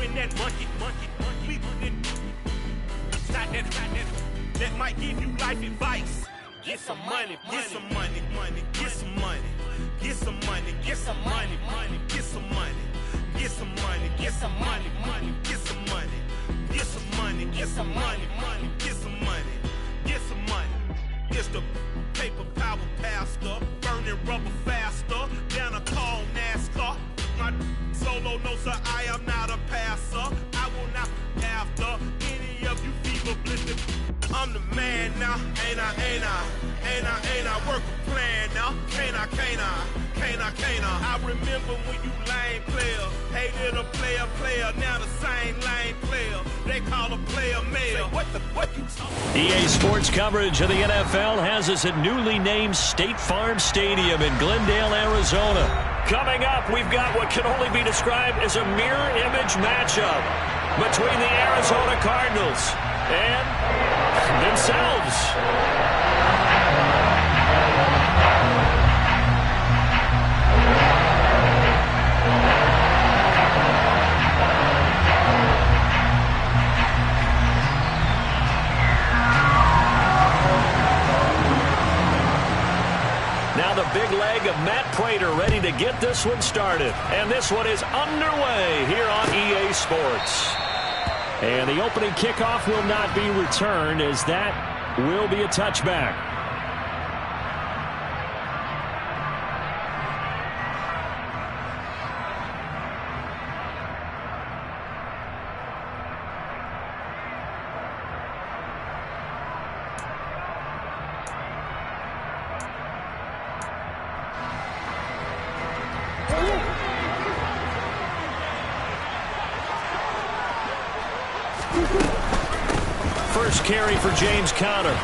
win that monkey. We win. Not that might give you life advice. Get some money, get some money, get some money, get some money, get some money, get some money, get some money, get some money, get some money, get some money, get some money, get some money, get some money. It's the paper power pastor, burning rubber faster, down a tall NASCAR. My solo no sir, I am not a passer. I will not after any of you fever blistered. I'm the man now, ain't I work a plan now, can't I? I remember when you lame player, hated a player, now the same lame player, they call a player mayor. What you talking? EA Sports coverage of the NFL has us at newly named State Farm Stadium in Glendale, Arizona. Coming up, we've got what can only be described as a mirror image matchup between the Arizona Cardinals and themselves. Now the big leg of Matt Prater ready to get this one started. And this one is underway here on EA Sports. And the opening kickoff will not be returned, as that will be a touchback. First carry for James Conner.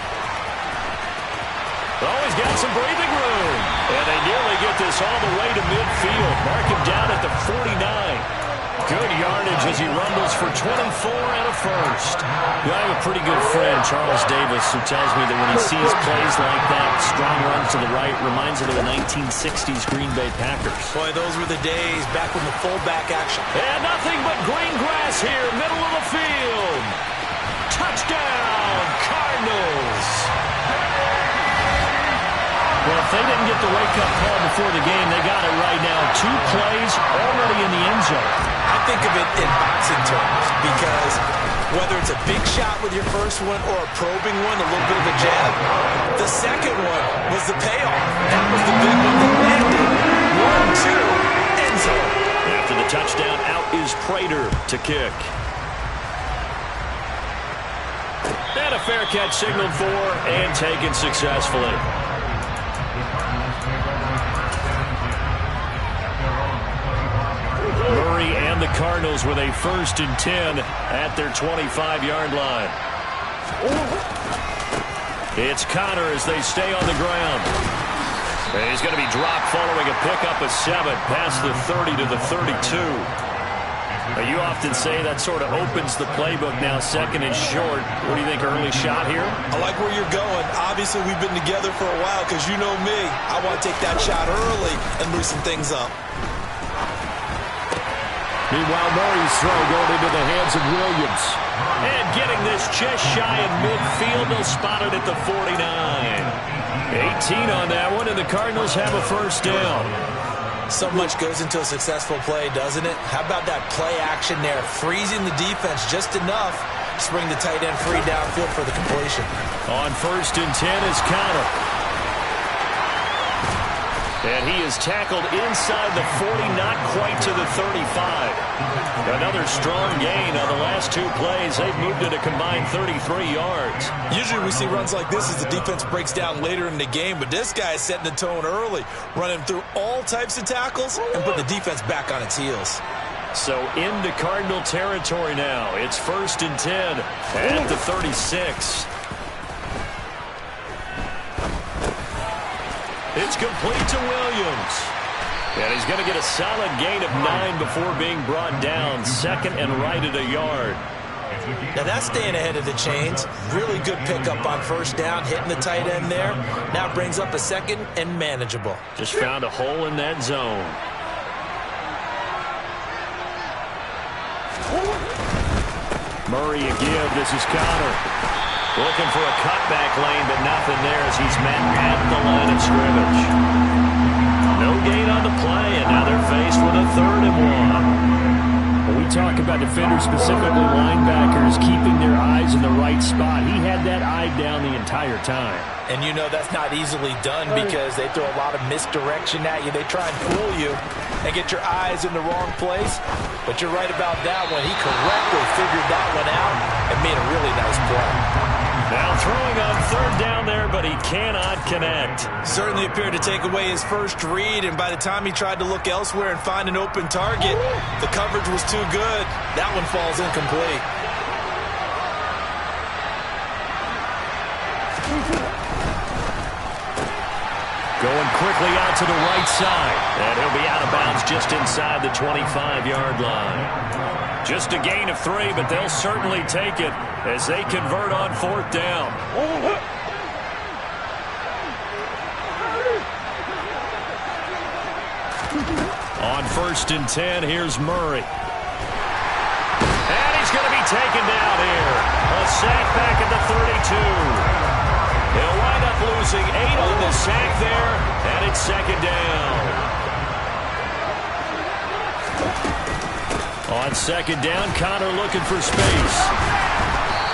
Oh, he's got some breathing room. And they nearly get this all the way to midfield. Mark him down at the 49. Good yardage as he rumbles for 24 and a first. I have a pretty good friend, Charles Davis, who tells me that when he sees plays like that, strong runs to the right, reminds him of the 1960s Green Bay Packers. Boy, those were the days back when the fullback action. And nothing but green grass here, middle of the field. Touchdown, Cardinals. Well, if they didn't get the wake-up call before the game, they got it right now. 2 plays already in the end zone. I think of it in boxing terms, because whether it's a big shot with your first one or a probing one, a little bit of a jab, the second one was the payoff. That was the big one that landed. 1-2, end zone. After the touchdown, out is Prater to kick. And a fair catch signaled for and taken successfully. Murray and the Cardinals with a 1st and 10 at their 25-yard line. It's Conner as they stay on the ground. And he's going to be dropped following a pickup of 7 past the 30 to the 32. You often say that sort of opens the playbook now, 2nd and short. What do you think, early shot here? I like where you're going. Obviously, we've been together for a while, because you know me. I want to take that shot early and loosen things up. Meanwhile, Murray's throw going into the hands of Williams. And getting this just shy of midfield, they'll spot it at the 49. 18 on that one, and the Cardinals have a 1st down. So much goes into a successful play, doesn't it? How about that play action there, freezing the defense just enough to bring the tight end free downfield for the completion. On 1st and 10 is Conner. And he is tackled inside the 40, not quite to the 35. Another strong gain on the last 2 plays. They've moved it a combined 33 yards. Usually we see runs like this as the defense breaks down later in the game, but this guy is setting the tone early, running through all types of tackles and put the defense back on its heels. So into Cardinal territory now. It's 1st and 10 at the 36. It's complete to Williams. And he's going to get a solid gain of 9 before being brought down. 2nd and right at a yard. Now that's staying ahead of the chains. Really good pickup on 1st down, hitting the tight end there. Now brings up a 2nd and manageable. Just found a hole in that zone. Murray a give. This is Connor. Looking for a cutback lane, but nothing there as he's met at the line of scrimmage. No gain on the play, and now they're faced with a 3rd and 1. When we talk about defenders, specifically linebackers, keeping their eyes in the right spot, he had that eye down the entire time. And you know that's not easily done because they throw a lot of misdirection at you. They try and fool you and get your eyes in the wrong place. But you're right about that one. He correctly figured that one out and made a really nice play. Now throwing on 3rd down there, but he cannot connect. Certainly appeared to take away his first read, and by the time he tried to look elsewhere and find an open target, the coverage was too good. That one falls incomplete. Going quickly out to the right side. And he'll be out of bounds just inside the 25-yard line. Just a gain of 3, but they'll certainly take it as they convert on 4th down. On 1st and 10, here's Murray. And he's going to be taken down here. A sack back at the 32. He'll wind up losing 8 on the sack there, and it's 2nd down. On 2nd down, Connor looking for space.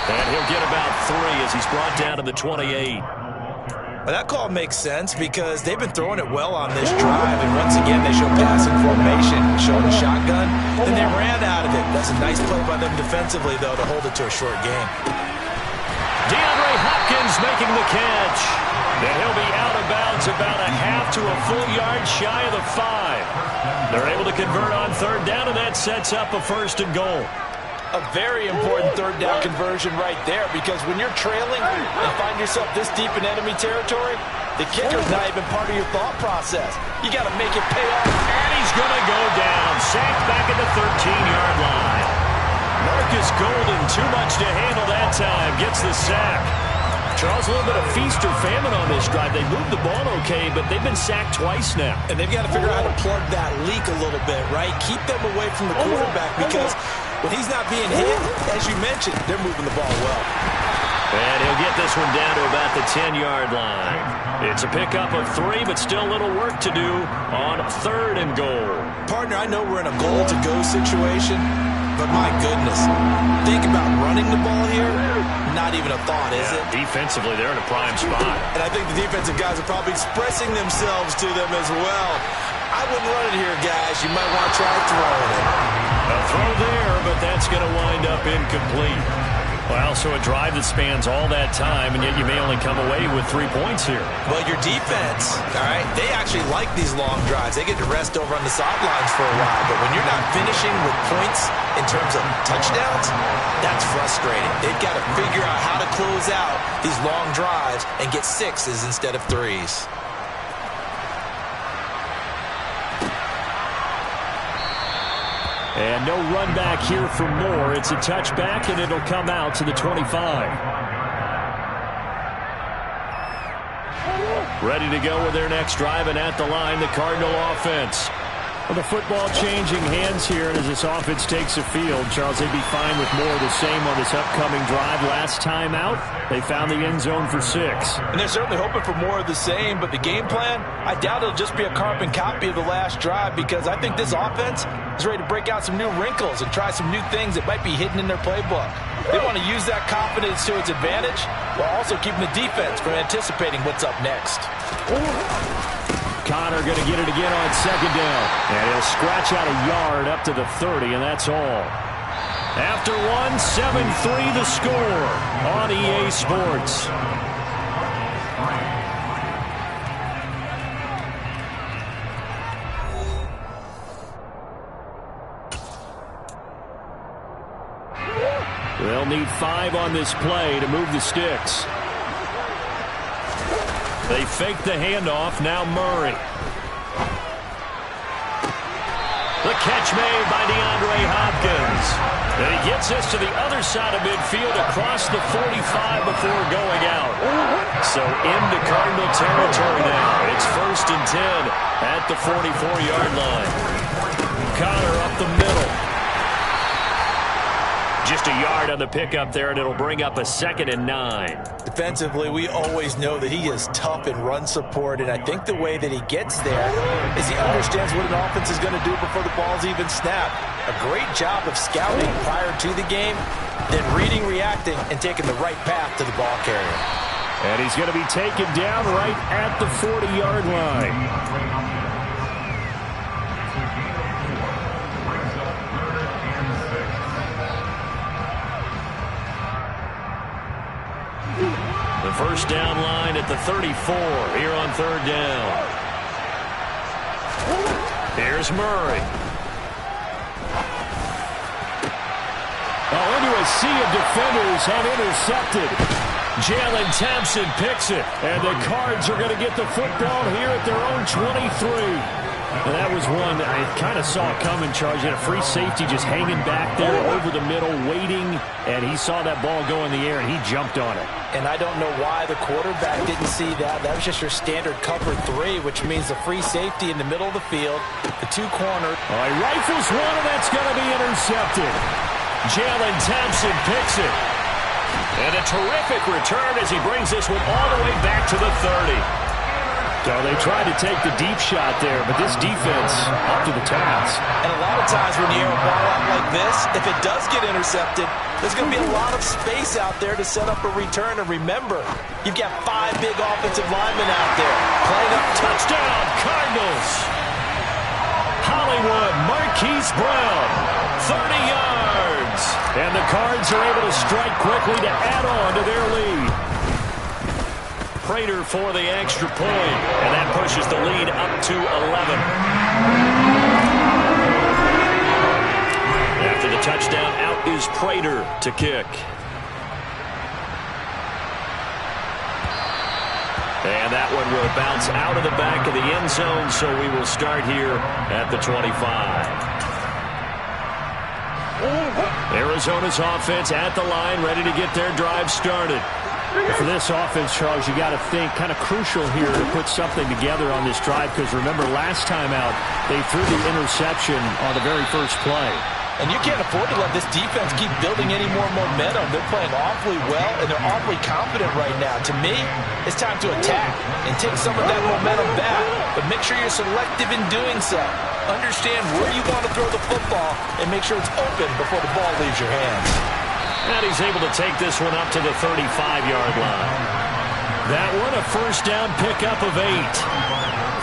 And he'll get about 3 as he's brought down to the 28. Well, that call makes sense because they've been throwing it well on this drive, and once again they show passing formation, showing the shotgun, and they ran out of it. That's a nice play by them defensively, though, to hold it to a short game. DeAndre Hopkins making the catch. And he'll be out of bounds about a half to a full yard shy of the 5. They're able to convert on 3rd down, and that sets up a 1st and goal. A very important 3rd down conversion right there because when you're trailing and find yourself this deep in enemy territory, the kicker's not even part of your thought process. You got to make it pay off. And he's going to go down. Sacked back at the 13-yard line. Marcus Golden, too much to handle that time, gets the sack. Charles, a little bit of feast or famine on this drive. They moved the ball okay, but they've been sacked twice now. And they've got to figure out how to plug that leak a little bit, right? Keep them away from the quarterback because when he's not being hit, as you mentioned, they're moving the ball well. And he'll get this one down to about the 10-yard line. It's a pickup of 3, but still a little work to do on 3rd and goal. Partner, I know we're in a goal-to-go situation, but my goodness, think about running the ball here. Not even a thought, is it? Defensively, they're in a prime spot. And I think the defensive guys are probably expressing themselves to them as well. I wouldn't run it here, guys. You might want to try throwing it. A throw there, but that's going to wind up incomplete. Well, so a drive that spans all that time, and yet you may only come away with 3 points here. Well, your defense, all right, they actually like these long drives. They get to rest over on the sidelines for a while, but when you're not finishing with points in terms of touchdowns, that's frustrating. They've got to figure out how to close out these long drives and get 6s instead of 3s. And no run back here for Moore. It's a touchback, and it'll come out to the 25. Ready to go with their next drive, and at the line, the Cardinal offense. Well, the football changing hands here, and as this offense takes the field, Charles, they'd be fine with more of the same on this upcoming drive. Last time out, they found the end zone for 6. And they're certainly hoping for more of the same, but the game plan, I doubt it'll just be a carbon copy of the last drive because I think this offense is ready to break out some new wrinkles and try some new things that might be hidden in their playbook. They want to use that confidence to its advantage while also keeping the defense from anticipating what's up next. Connor going to get it again on 2nd down. And he'll scratch out a yard up to the 30, and that's all. After 7-3 the score on EA Sports. They'll need 5 on this play to move the sticks. They fake the handoff. Now Murray. The catch made by DeAndre Hopkins. And he gets this to the other side of midfield across the 45 before going out. So into Cardinal territory now. It's 1st and 10 at the 44-yard line. Connor up the middle. Just a yard on the pickup there, and it'll bring up a 2nd and 9. Defensively, we always know that he is tough in run support, and I think the way that he gets there is he understands what an offense is going to do before the ball's even snapped. A great job of scouting prior to the game, then reading, reacting, and taking the right path to the ball carrier. And he's going to be taken down right at the 40-yard line. The first down line at the 34 here on 3rd down. Here's Murray. Oh, into a sea of defenders and intercepted. Jalen Thompson picks it, and the Cards are going to get the football here at their own 23. And that was one that I kind of saw coming, Charles. You had a free safety just hanging back there over the middle, waiting, and he saw that ball go in the air, and he jumped on it. And I don't know why the quarterback didn't see that. That was just your standard cover 3, which means the free safety in the middle of the field, the 2 corners. Oh, he rifles one, and that's going to be intercepted. Jalen Thompson picks it. And a terrific return as he brings this one all the way back to the 30. So they tried to take the deep shot there, but this defense up to the task. And a lot of times when you air a ball out like this, if it does get intercepted, there's going to be a lot of space out there to set up a return. And remember, you've got 5 big offensive linemen out there playing up. Touchdown, Cardinals! Hollywood, Marquise Brown, 30 yards. And the Cards are able to strike quickly to add on to their lead. Prater for the extra point, and that pushes the lead up to 11. After the touchdown, out is Prater to kick. And that one will bounce out of the back of the end zone, so we will start here at the 25. Arizona's offense at the line, ready to get their drive started. For this offense, Charles, you got to think kind of crucial here to put something together on this drive, because remember last time out they threw the interception on the very first play. And you can't afford to let this defense keep building any more momentum. They're playing awfully well, and they're awfully confident right now. To me, it's time to attack and take some of that momentum back, but make sure you're selective in doing so. Understand where you want to throw the football and make sure it's open before the ball leaves your hands. And he's able to take this one up to the 35-yard line. That one a first down pickup of 8.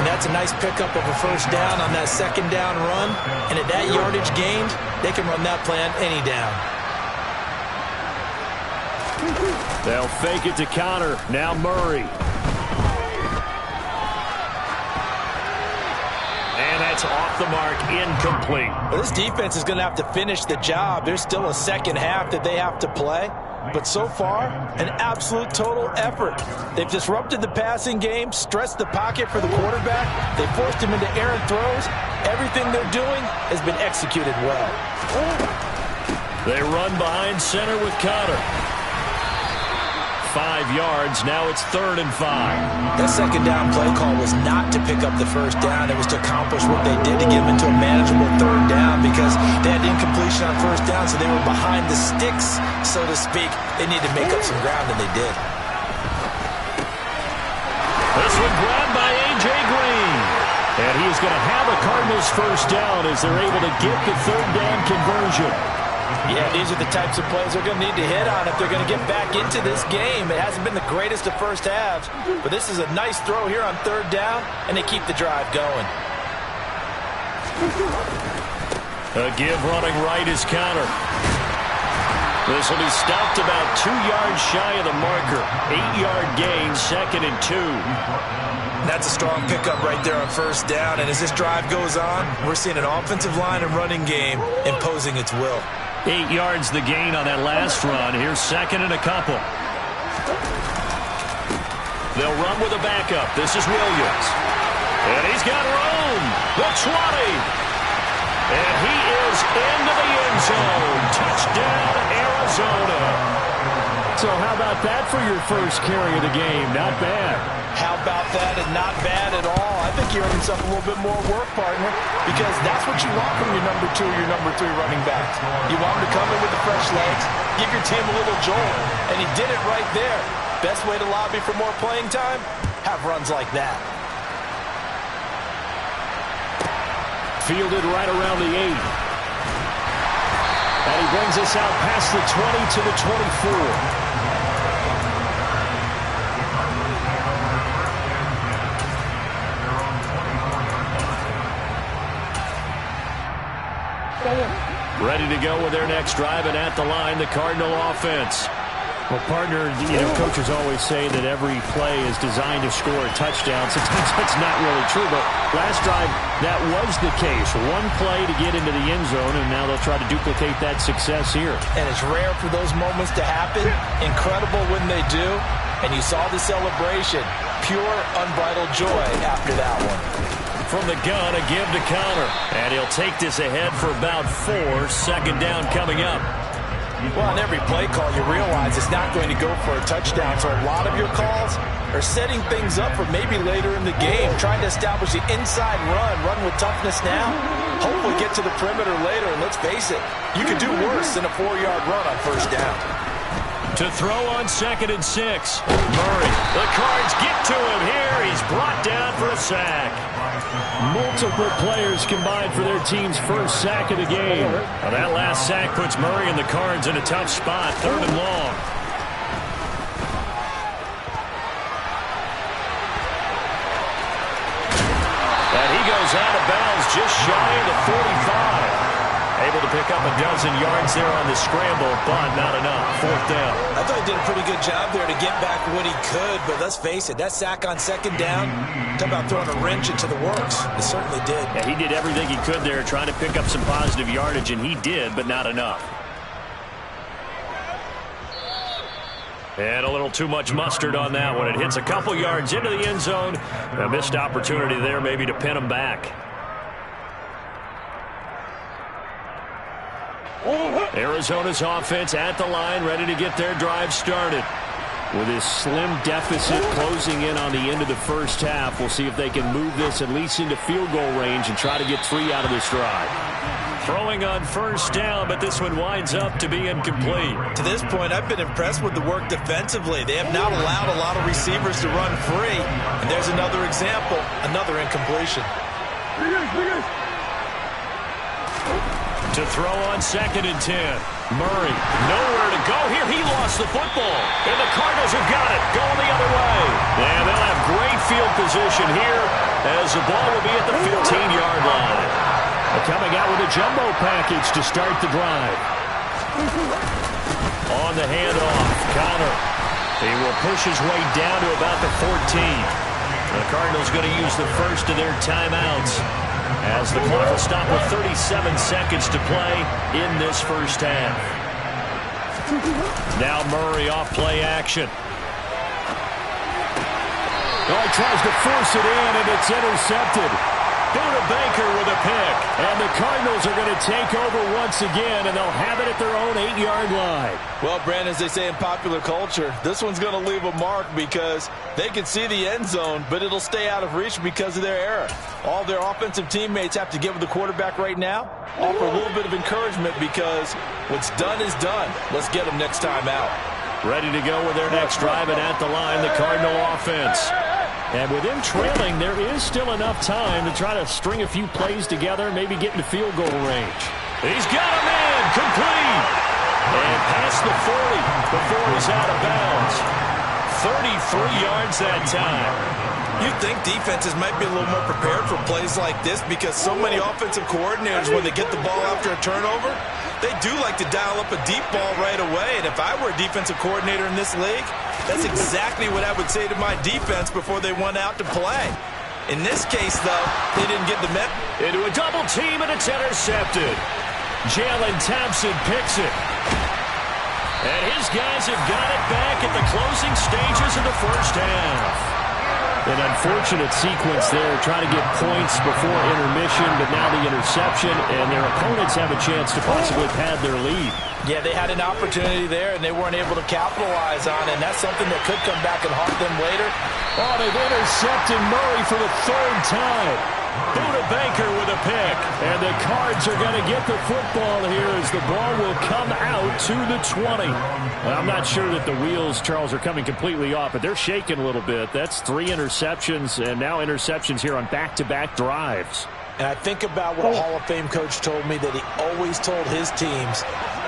And that's a nice pickup of a first down on that 2nd down run. And at that yardage gained, they can run that play on any down. They'll fake it to Connor. Now Murray. And that's off the mark, incomplete. Well, this defense is going to have to finish the job. There's still a second half that they have to play. But so far, an absolute total effort. They've disrupted the passing game, stressed the pocket for the quarterback. They forced him into errant throws. Everything they're doing has been executed well. They run behind center with Connor. 5 yards. Now it's 3rd and 5. That 2nd down play call was not to pick up the first down. It was to accomplish what they did to get them into a manageable 3rd down, because they had incompletion on first down, so they were behind the sticks, so to speak. They needed to make up some ground, and they did. This one grabbed by A.J. Green. And he is going to have a Cardinals first down as they're able to get the 3rd down conversion. Yeah, these are the types of plays they're going to need to hit on if they're going to get back into this game. It hasn't been the greatest of first halves, but this is a nice throw here on 3rd down, and they keep the drive going. A give running right is Connor. This will be stopped about 2 yards shy of the marker. 8-yard gain, 2nd and 2. That's a strong pickup right there on first down, and as this drive goes on, we're seeing an offensive line and running game imposing its will. 8 yards the gain on that last run. Here's 2nd and a couple. They'll run with a backup. This is Williams. And he's got room. The 20. And he is into the end zone. Touchdown, Arizona. So how about that for your first carry of the game? Not bad. How about that, and not bad at all. I think you're earning yourself a little bit more work, partner, because that's what you want from your number 2 or your number 3 running back. You want them to come in with a fresh legs, give your team a little jolt, and he did it right there. Best way to lobby for more playing time? Have runs like that. Fielded right around the 8. And he brings us out past the 20 to the 24. Ready to go with their next drive, and at the line, the Cardinal offense. Well, partner, coaches always say that every play is designed to score a touchdown. Sometimes that's not really true, but last drive, that was the case. One play to get into the end zone, and now they'll try to duplicate that success here. And it's rare for those moments to happen. Incredible when they do. And you saw the celebration. Pure, unbridled joy after that one. From the gun, a give to Connor. And he'll take this ahead for about 4. Second down coming up. Well, on every play call, you realize it's not going to go for a touchdown. So a lot of your calls are setting things up for maybe later in the game, trying to establish the inside run with toughness now. Hopefully get to the perimeter later. And let's face it, you could do worse than a 4-yard run on first down. To throw on 2nd and 6. Murray. The Cards get to him here. He's brought down for a sack. Multiple players combined for their team's first sack of the game. Well, that last sack puts Murray and the Cards in a tough spot. 3rd and long. And he goes out of bounds just shy of the 45. Able to pick up a dozen yards there on the scramble, but not enough. 4th down. I thought he did a pretty good job there to get back what he could, but let's face it, that sack on 2nd down, talk about throwing a wrench into the works. It certainly did. Yeah, he did everything he could there trying to pick up some positive yardage, and he did, but not enough. And a little too much mustard on that one. It hits a couple yards into the end zone. A missed opportunity there maybe to pin him back. Arizona's offense at the line, ready to get their drive started. With his slim deficit closing in on the end of the first half, we'll see if they can move this at least into field goal range and try to get 3 out of this drive. Throwing on first down, but this one winds up to be incomplete. To this point, I've been impressed with the work defensively. They have not allowed a lot of receivers to run free. And there's another example, another incompletion. To throw on 2nd and 10. Murray, nowhere to go here. He lost the football. And the Cardinals have got it, going the other way. And they'll have great field position here as the ball will be at the 15-yard line. Coming out with a jumbo package to start the drive. On the handoff, Connor. He will push his way down to about the 14. The Cardinals going to use the first of their timeouts, as the clock will stop with 37 seconds to play in this first half. Now Murray off play action. Oh, he tries to force it in, and it's intercepted. Buda Baker with a pick. And the Cardinals are going to take over once again, and they'll have it at their own 8-yard line. Well, Brandon, as they say in popular culture, this one's going to leave a mark because they can see the end zone, but it'll stay out of reach because of their error. All their offensive teammates have to give the quarterback right now, offer a little bit of encouragement because what's done is done. Let's get them next time out. Ready to go with their next drive, and at the line, the Cardinal offense. And with him trailing, there is still enough time to try to string a few plays together, maybe get into field goal range. He's got him in, complete. And past the 40 before he's out of bounds. 33 yards that time. You'd think defenses might be a little more prepared for plays like this because so many offensive coordinators, when they get the ball after a turnover, they do like to dial up a deep ball right away. And if I were a defensive coordinator in this league, that's exactly what I would say to my defense before they went out to play. In this case, though, they didn't get the met. Into a double team, and it's intercepted. Jalen Thompson picks it. And his guys have got it back at the closing stages of the first half. An unfortunate sequence there, trying to get points before intermission, but now the interception, and their opponents have a chance to possibly pad their lead. Yeah, they had an opportunity there, and they weren't able to capitalize on it, and that's something that could come back and haunt them later. Oh, they've intercepted Murray for the 3rd time. Buda Baker with a pick. And the Cards are going to get the football here as the ball will come out to the 20. Well, I'm not sure that the wheels, Charles, are coming completely off, but they're shaking a little bit. That's 3 interceptions, and now interceptions here on back-to-back drives. And I think about what a Hall of Fame coach told me, that he always told his teams,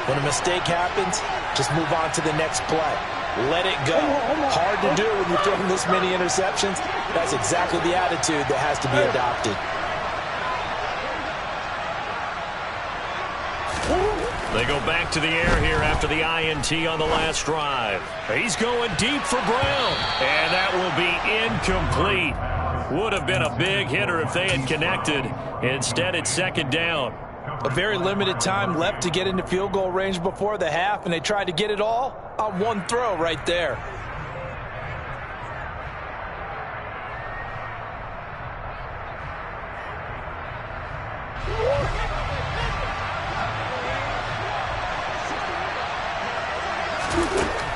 when a mistake happens, just move on to the next play. Let it go. Hard to do when you're throwing this many interceptions. That's exactly the attitude that has to be adopted. They go back to the air here after the INT on the last drive. He's going deep for Brown. And that will be incomplete. Would have been a big hitter if they had connected. Instead, it's second down. A very limited time left to get into field goal range before the half, and they tried to get it all on one throw right there.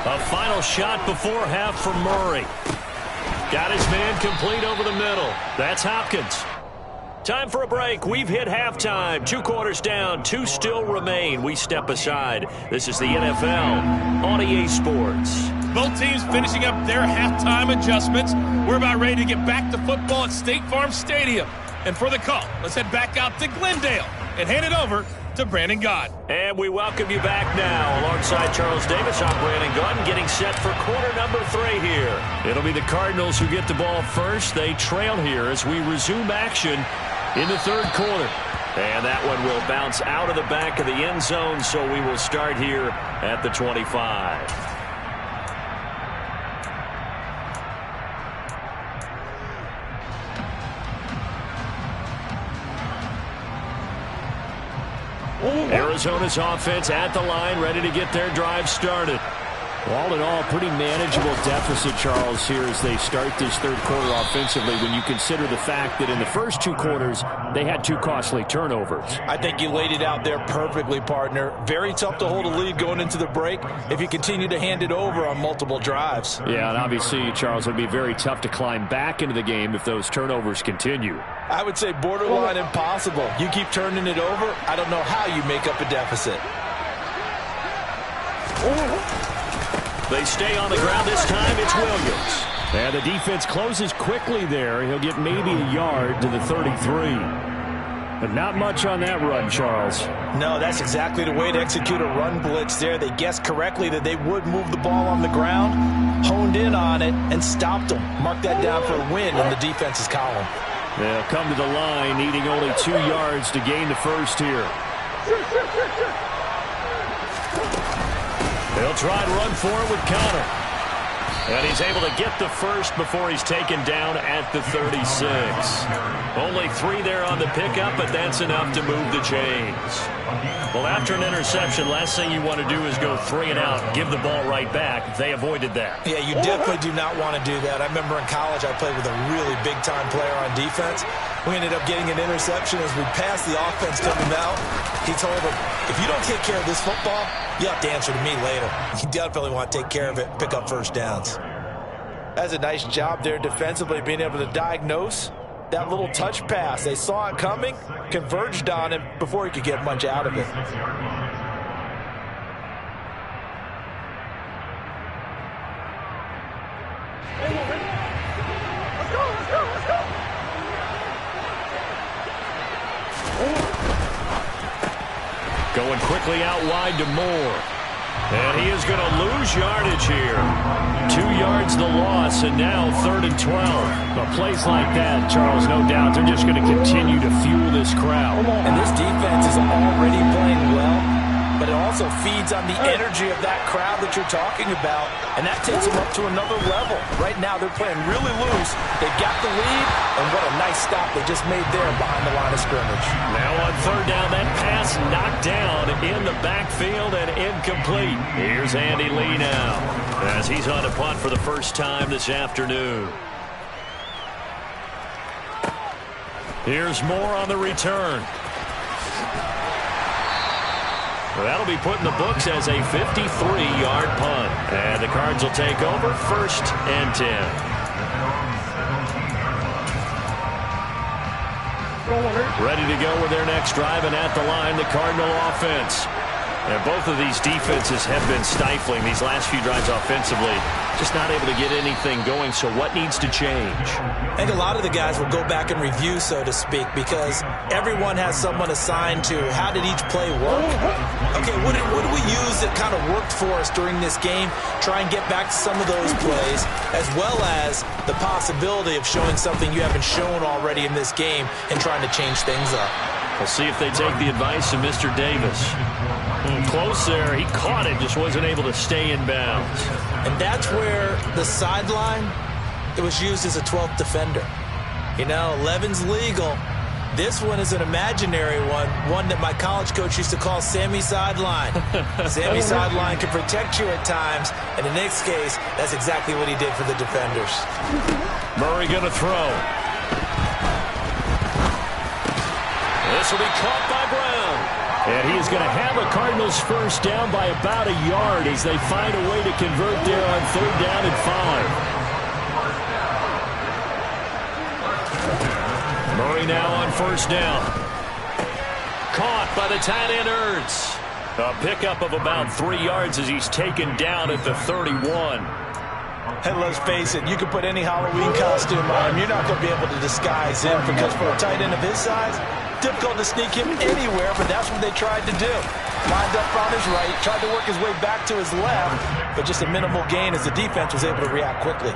A final shot before half for Murray. Got his man complete over the middle. That's Hopkins. Time for a break. We've hit halftime. 2 quarters down. 2 still remain. We step aside. This is the NFL on EA Sports. Both teams finishing up their halftime adjustments. We're about ready to get back to football at State Farm Stadium. And for the call, let's head back out to Glendale and hand it over to Brandon Gaudin. And we welcome you back now. Alongside Charles Davis, I'm Brandon Gaudin, getting set for quarter number 3 here. It'll be the Cardinals who get the ball first. They trail here as we resume action in the third quarter. And that one will bounce out of the back of the end zone, so we will start here at the 25. Arizona's offense at the line, ready to get their drive started. All in all, pretty manageable deficit, Charles, here as they start this third quarter offensively when you consider the fact that in the first 2 quarters, they had 2 costly turnovers. I think you laid it out there perfectly, partner. Very tough to hold a lead going into the break if you continue to hand it over on multiple drives. Yeah, and obviously, Charles, it would be very tough to climb back into the game if those turnovers continue. I would say borderline impossible. You keep turning it over, I don't know how you make up a deficit. They stay on the ground this time. It's Williams. And the defense closes quickly there. He'll get maybe a yard to the 33. But not much on that run, Charles. No, that's exactly the way to execute a run blitz there. They guessed correctly that they would move the ball on the ground, honed in on it, and stopped them. Mark that down for a win in the defense's column. They'll come to the line, needing only 2 yards to gain the first here. They'll try and run for it with Connor. And he's able to get the first before he's taken down at the 36. Only 3 there on the pickup, but that's enough to move the chains. Well, after an interception, last thing you want to do is go 3 and out, give the ball right back. They avoided that. Yeah, you definitely do not want to do that. I remember in college I played with a really big-time player on defense. We ended up getting an interception as we passed the offense to him out. He told him, if you don't take care of this football, you have to answer to me later. You definitely want to take care of it, pick up first downs. That's a nice job there defensively, being able to diagnose that little touch pass. They saw it coming, converged on him before he could get much out of it. Going quickly out wide to Moore. And he is going to lose yardage here. 2 yards the loss, and now 3rd and 12. But plays like that, Charles, no doubt, they're just going to continue to fuel this crowd. And this defense is already playing well, but it also feeds on the energy of that crowd that you're talking about, and that takes them up to another level. Right now, they're playing really loose. They've got the lead, and what a nice stop they just made there behind the line of scrimmage. Now on 3rd down, that pass knocked down in the backfield and incomplete. Here's Andy Lee now as he's on a punt for the first time this afternoon. Here's Moore on the return. That'll be put in the books as a 53-yard punt. And the Cards will take over 1st and 10. Ready to go with their next drive, and at the line, the Cardinal offense. And both of these defenses have been stifling these last few drives offensively. Just not able to get anything going, so what needs to change? I think a lot of the guys will go back and review, so to speak, because everyone has someone assigned to how did each play work. Okay, what did we use that kind of worked for us during this game? Try and get back to some of those plays, as well as the possibility of showing something you haven't shown already in this game and trying to change things up. We'll see if they take the advice of Mr. Davis. Close there. He caught it, just wasn't able to stay in bounds. And that's where the sideline, it was used as a 12th defender. You know, 11's legal. This one is an imaginary one that my college coach used to call Sammy Sideline. Sammy Sideline can protect you at times, and in this case, that's exactly what he did for the defenders. Murray going to throw. This will be caught by Brown. And he is going to have a Cardinals first down by about a yard as they find a way to convert there on 3rd down and 5. Murray now on 1st down. Caught by the tight end Ertz. A pickup of about 3 yards as he's taken down at the 31. And let's face it, you can put any Halloween costume on him. You're not going to be able to disguise him because for a tight end of his size, difficult to sneak him anywhere, but that's what they tried to do. Lined up on his right, tried to work his way back to his left, but just a minimal gain as the defense was able to react quickly.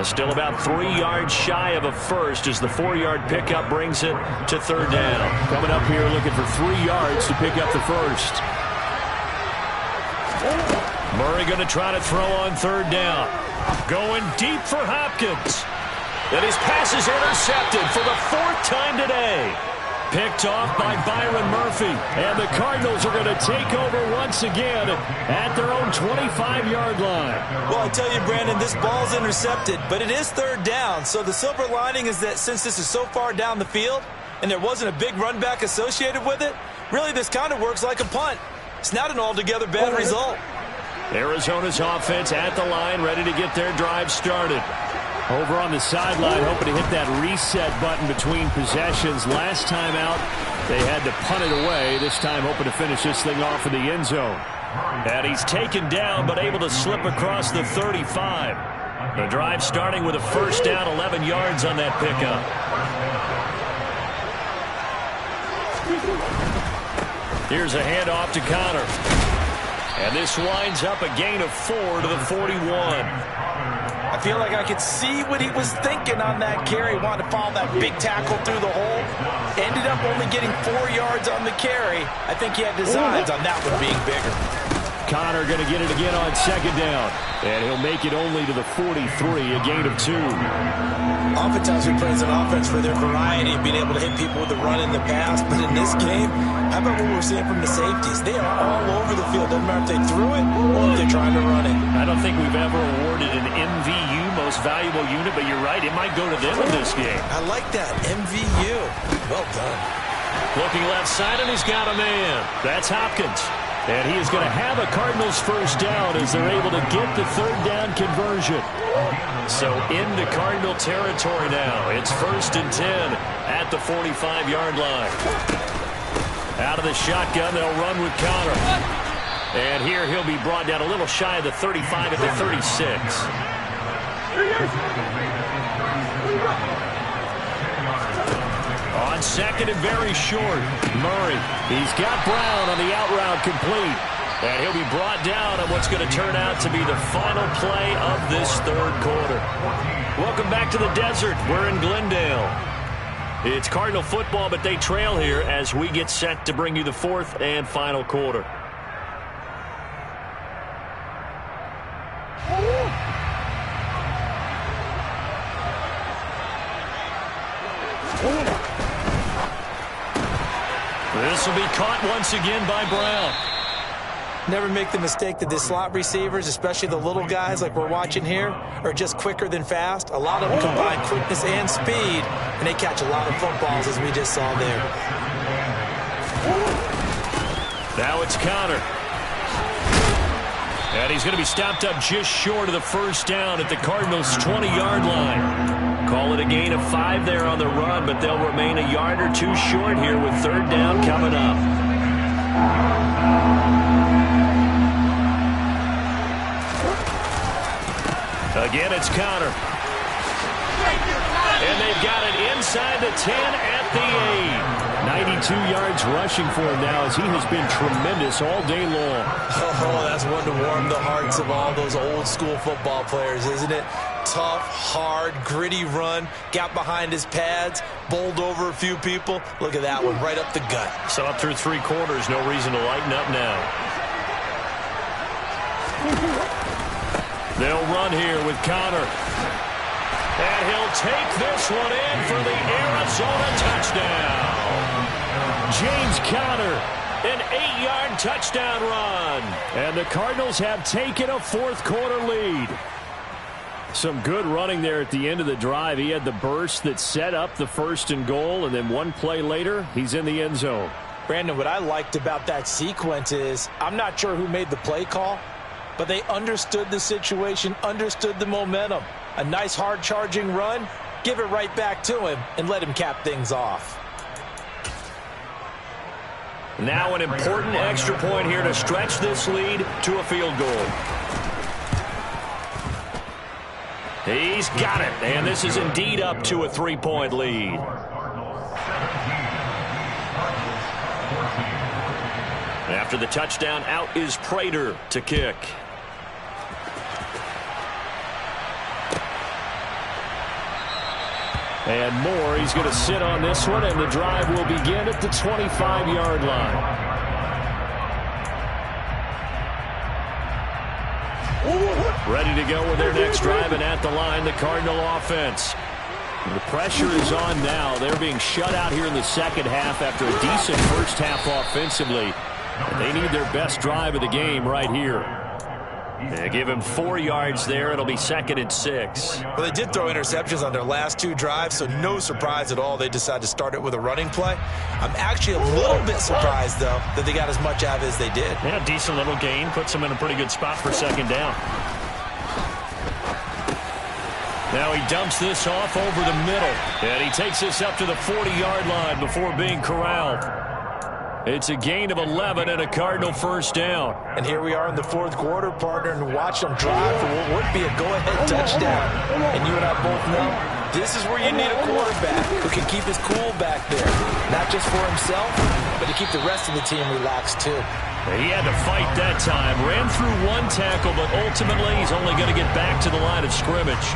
Still about 3 yards shy of a first as the 4-yard pickup brings it to 3rd down. Coming up here looking for 3 yards to pick up the first. Murray going to try to throw on 3rd down. Going deep for Hopkins. And his pass is intercepted for the 4th time today. Picked off by Byron Murphy. And the Cardinals are going to take over once again at their own 25-yard line. Well, I tell you, Brandon, this ball's intercepted, but it is 3rd down. So the silver lining is that since this is so far down the field and there wasn't a big run back associated with it, really this kind of works like a punt. It's not an altogether bad result. Arizona's offense at the line, ready to get their drive started. Over on the sideline, hoping to hit that reset button between possessions. Last time out, they had to punt it away. This time, hoping to finish this thing off in the end zone. And he's taken down, but able to slip across the 35. The drive starting with a 1st down, 11 yards on that pickup. Here's a handoff to Connor. And this winds up a gain of 4 to the 41. I feel like I could see what he was thinking on that carry. Wanted to follow that big tackle through the hole. Ended up only getting 4 yards on the carry. I think he had designs on that one being bigger. Connor going to get it again on 2nd down. And he'll make it only to the 43, a gain of 2. Oftentimes we praise an offense for their variety of being able to hit people with the run in the pass. But in this game, how about what we're seeing from the safeties? They are all over the field. Doesn't matter if they threw it or if they're trying to run it. I don't think we've ever awarded an MVU, most valuable unit, but you're right, it might go to them in this game. I like that, MVU. Well done. Looking left side, and he's got a man. That's Hopkins. And he is going to have a Cardinals first down as they're able to get the 3rd down conversion. So into Cardinal territory now. It's 1st and 10 at the 45-yard line. Out of the shotgun, they'll run with Connor. And here he'll be brought down a little shy of the 35 at the 36. On 2nd and very short, Murray. He's got Brown on the out route complete. And he'll be brought down on what's going to turn out to be the final play of this 3rd quarter. Welcome back to the desert. We're in Glendale. It's Cardinal football, but they trail here as we get set to bring you the 4th and final quarter. This will be caught once again by Brown. Never make the mistake that the slot receivers, especially the little guys like we're watching here, are just quicker than fast. A lot of them combine quickness and speed, and they catch a lot of footballs, as we just saw there. Now it's Connor. And he's going to be stopped up just short of the first down at the Cardinals' 20-yard line. Call it a gain of 5 there on the run, but they'll remain a yard or two short here with third down coming up. Again, it's Connor. And they've got it inside the 10 at the 8. 92 yards rushing for him now as he has been tremendous all day long. Oh, that's one to warm the hearts of all those old school football players, isn't it? Tough, hard, gritty run, got behind his pads, bowled over a few people. Look at that one, right up the gut. So up through 3 quarters, no reason to lighten up now. They'll run here with Connor. And he'll take this one in for the Arizona touchdown. James Conner, an 8-yard touchdown run. And the Cardinals have taken a fourth-quarter lead. Some good running there at the end of the drive. He had the burst that set up the 1st and goal, and then one play later, he's in the end zone. Brandon, what I liked about that sequence is I'm not sure who made the play call, but they understood the situation, understood the momentum. A nice hard-charging run, give it right back to him, and let him cap things off. Now an important extra point here to stretch this lead to a field goal. He's got it, and this is indeed up to a 3-point lead. After the touchdown, out is Prater to kick. And Moore, he's going to sit on this one, and the drive will begin at the 25-yard line. Ready to go with their next drive, and at the line, the Cardinal offense. The pressure is on now. They're being shut out here in the second half after a decent first half offensively. And they need their best drive of the game right here. They give him 4 yards there. It'll be 2nd and 6. Well, they did throw interceptions on their last 2 drives, so no surprise at all they decided to start it with a running play. I'm actually a little bit surprised, though, that they got as much out of it as they did. Yeah, decent little gain. Puts them in a pretty good spot for 2nd down. Now he dumps this off over the middle. And he takes this up to the 40-yard line before being corralled. It's a gain of 11 and a Cardinal first down. And here we are in the 4th quarter, partner, and watch them drive for what would be a go-ahead touchdown. And you and I both know this is where you need a quarterback who can keep his cool back there. Not just for himself, but to keep the rest of the team relaxed, too. He had to fight that time. Ran through 1 tackle, but ultimately he's only going to get back to the line of scrimmage.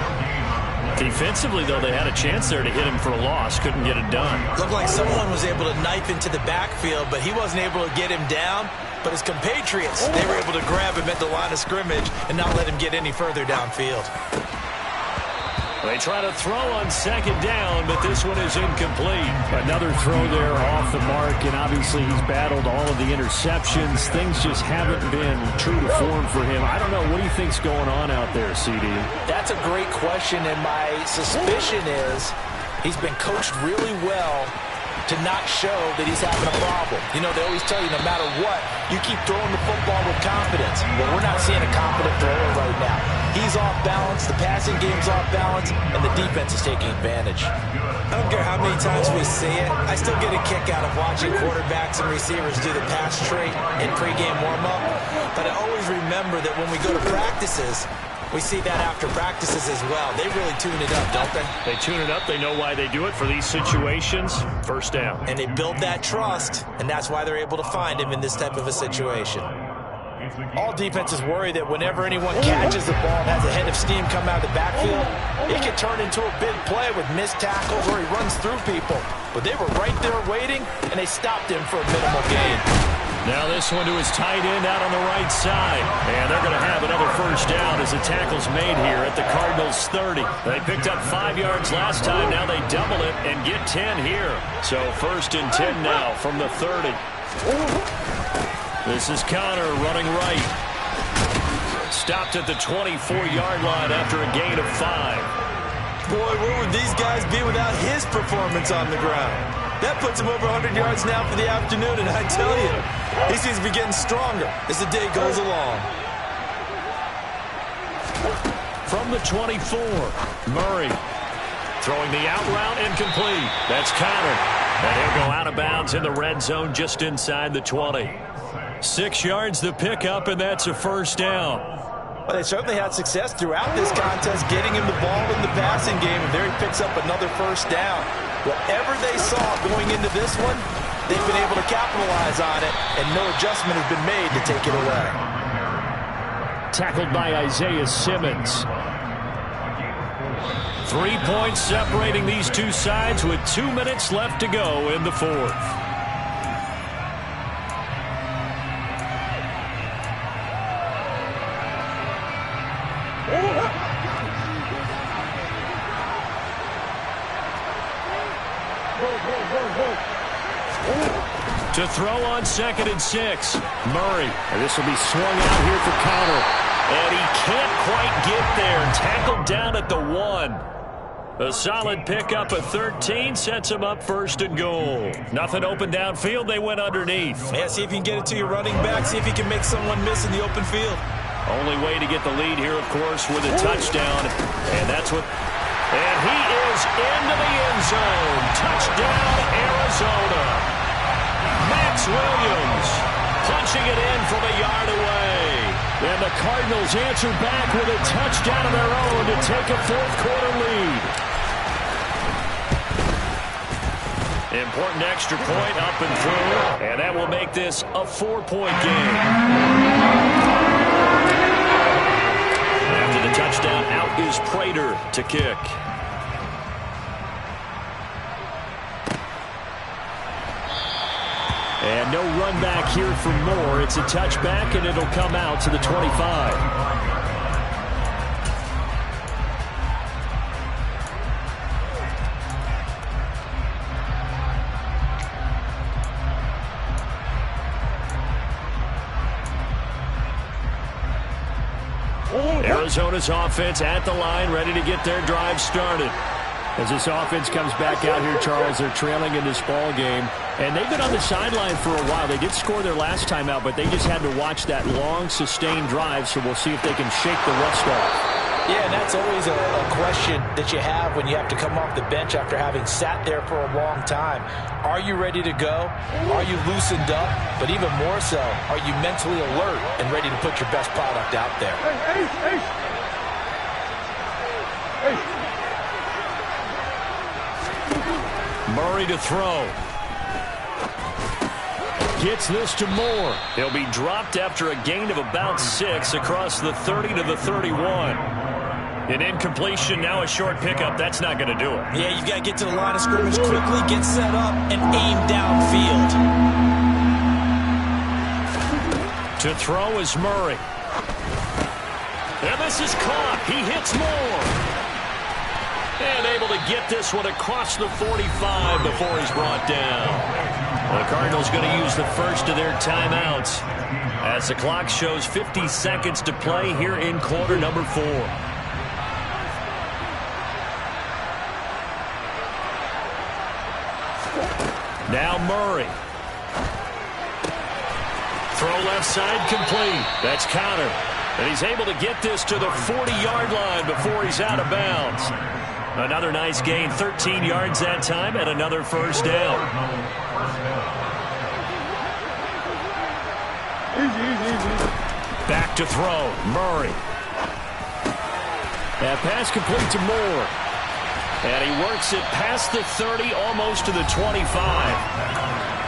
Defensively, though, they had a chance there to hit him for a loss. Couldn't get it done. Looked like someone was able to knife into the backfield, but he wasn't able to get him down. But his compatriots, they were able to grab him at the line of scrimmage and not let him get any further downfield. They try to throw on 2nd down, but this one is incomplete. Another throw there off the mark, and obviously he's battled all of the interceptions. Things just haven't been true to form for him. I don't know. What do you think's going on out there, CD? That's a great question, and my suspicion is he's been coached really well to not show that he's having a problem. You know, they always tell you no matter what, you keep throwing the football with confidence. Well, we're not seeing a confident thrower right now. He's off balance, the passing game's off balance, and the defense is taking advantage. I don't care how many times we see it, I still get a kick out of watching quarterbacks and receivers do the pass trait in pregame warm-up. But I always remember that when we go to practices, we see that after practices as well. They really tune it up, don't they? They tune it up. They know why they do it for these situations. First down. And they build that trust, and that's why they're able to find him in this type of a situation. All defenses worry that whenever anyone catches the ball and has a head of steam come out of the backfield, it can turn into a big play with missed tackles where he runs through people. But they were right there waiting, and they stopped him for a minimal gain. Now this one to his tight end out on the right side. And they're going to have another first down as the tackle's made here at the Cardinals 30. They picked up 5 yards last time. Now they double it and get 10 here. So 1st and 10 now from the 30. This is Connor running right. Stopped at the 24-yard line after a gain of 5. Boy, where would these guys be without his performance on the ground? That puts him over 100 yards now for the afternoon, and I tell you, he seems to be getting stronger as the day goes along. From the 24, Murray Throwing the out route incomplete. That's countered. And he'll go out of bounds in the red zone just inside the 20. 6 yards the pickup, and that's a first down. Well, they certainly had success throughout this contest getting him the ball in the passing game, and there he picks up another first down. Whatever they saw going into this one, they've been able to capitalize on it, and no adjustment has been made to take it away. Tackled by Isaiah Simmons. 3 points separating these two sides with 2 minutes left to go in the fourth. To throw on 2nd and 6. Murray. And this will be swung out here for counter. And he can't quite get there. Tackled down at the 1. A solid pickup of 13 sets him up 1st and goal. Nothing open downfield. They went underneath. Yeah, see if you can get it to your running back. See if you can make someone miss in the open field. Only way to get the lead here, of course, with a touchdown. And that's what... And he is into the end zone. Touchdown, Arizona. Max Williams punching it in from a yard away. And the Cardinals answer back with a touchdown of their own to take a fourth-quarter lead. Important extra point up and through, and that will make this a 4-point game. After the touchdown, out is Prater to kick. And no run back here for Moore. It's a touchback, and it'll come out to the 25. Arizona's offense at the line, ready to get their drive started. As this offense comes back out here, Charles, they're trailing in this ball game. And they've been on the sideline for a while. They did score their last time out, but they just had to watch that long, sustained drive, so we'll see if they can shake the rust off. Yeah, and that's always a question that you have when you have to come off the bench after having sat there for a long time. Are you ready to go? Are you loosened up? But even more so, are you mentally alert and ready to put your best product out there? Murray to throw. Gets this to Moore. He'll be dropped after a gain of about 6 across the 30 to the 31. An incompletion, now a short pickup. That's not going to do it. Yeah, you've got to get to the line of scrimmage quickly, get set up, and aim downfield. To throw is Murray. And this is caught. He hits Moore. And able to get this one across the 45 before he's brought down. The Cardinals going to use the first of their timeouts as the clock shows 50 seconds to play here in quarter number 4. Now Murray. Throw left side complete. That's countered. And he's able to get this to the 40-yard line before he's out of bounds. Another nice gain, 13 yards that time, and another first down. Back to throw, Murray. That pass complete to Moore. And he works it past the 30, almost to the 25.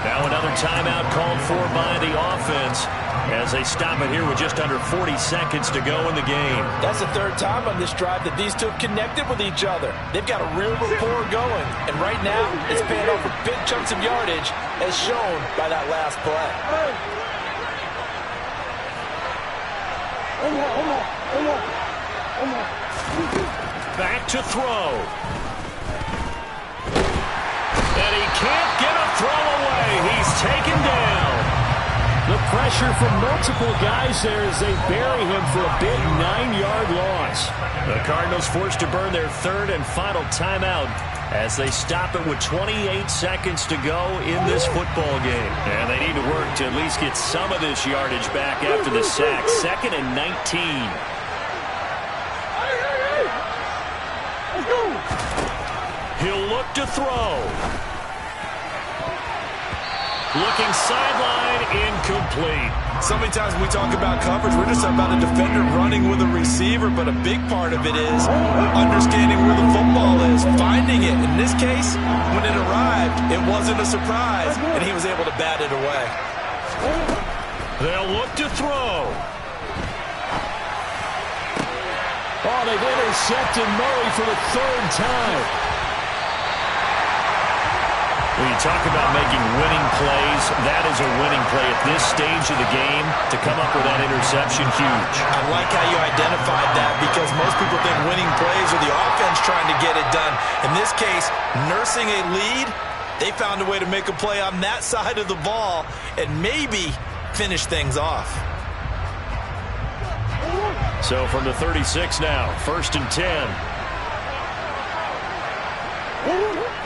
Now another timeout called for by the offense as they stop it here with just under 40 seconds to go in the game. That's the third time on this drive that these two have connected with each other. They've got a real rapport going, and right now it's paying off for big chunks of yardage as shown by that last play. Back to throw. And he can't get a throw away. He's taken down. The pressure from multiple guys there as they bury him for a big 9-yard loss. The Cardinals forced to burn their third and final timeout as they stop it with 28 seconds to go in this football game. And they need to work to at least get some of this yardage back after the sack. 2nd and 19. He'll look to throw. Looking sideline, incomplete. So many times when we talk about coverage, we're just about a defender running with a receiver, but a big part of it is understanding where the football is, finding it. In this case, when it arrived, it wasn't a surprise, and he was able to bat it away. They'll look to throw. Oh, they've intercepted Murray for the third time. When you talk about making winning plays, that is a winning play at this stage of the game. To come up with that interception, huge. I like how you identified that because most people think winning plays are the offense trying to get it done. In this case, nursing a lead, they found a way to make a play on that side of the ball and maybe finish things off. So from the 36 now, 1st and 10.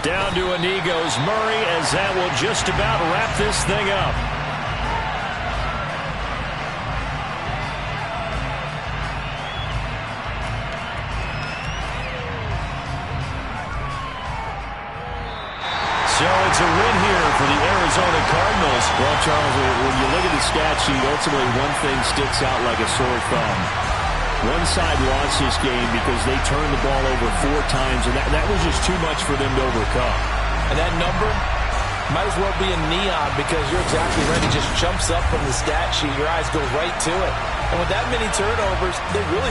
Down to a knee goes Murray as that will just about wrap this thing up. So it's a win here for the Arizona Cardinals. Well, Charles, when you look at the stat sheet, ultimately one thing sticks out like a sore thumb. One side lost this game because they turned the ball over 4 times, and that was just too much for them to overcome. And that number might as well be in neon because you're exactly right. It just jumps up from the stat sheet. Your eyes go right to it. And with that many turnovers, they really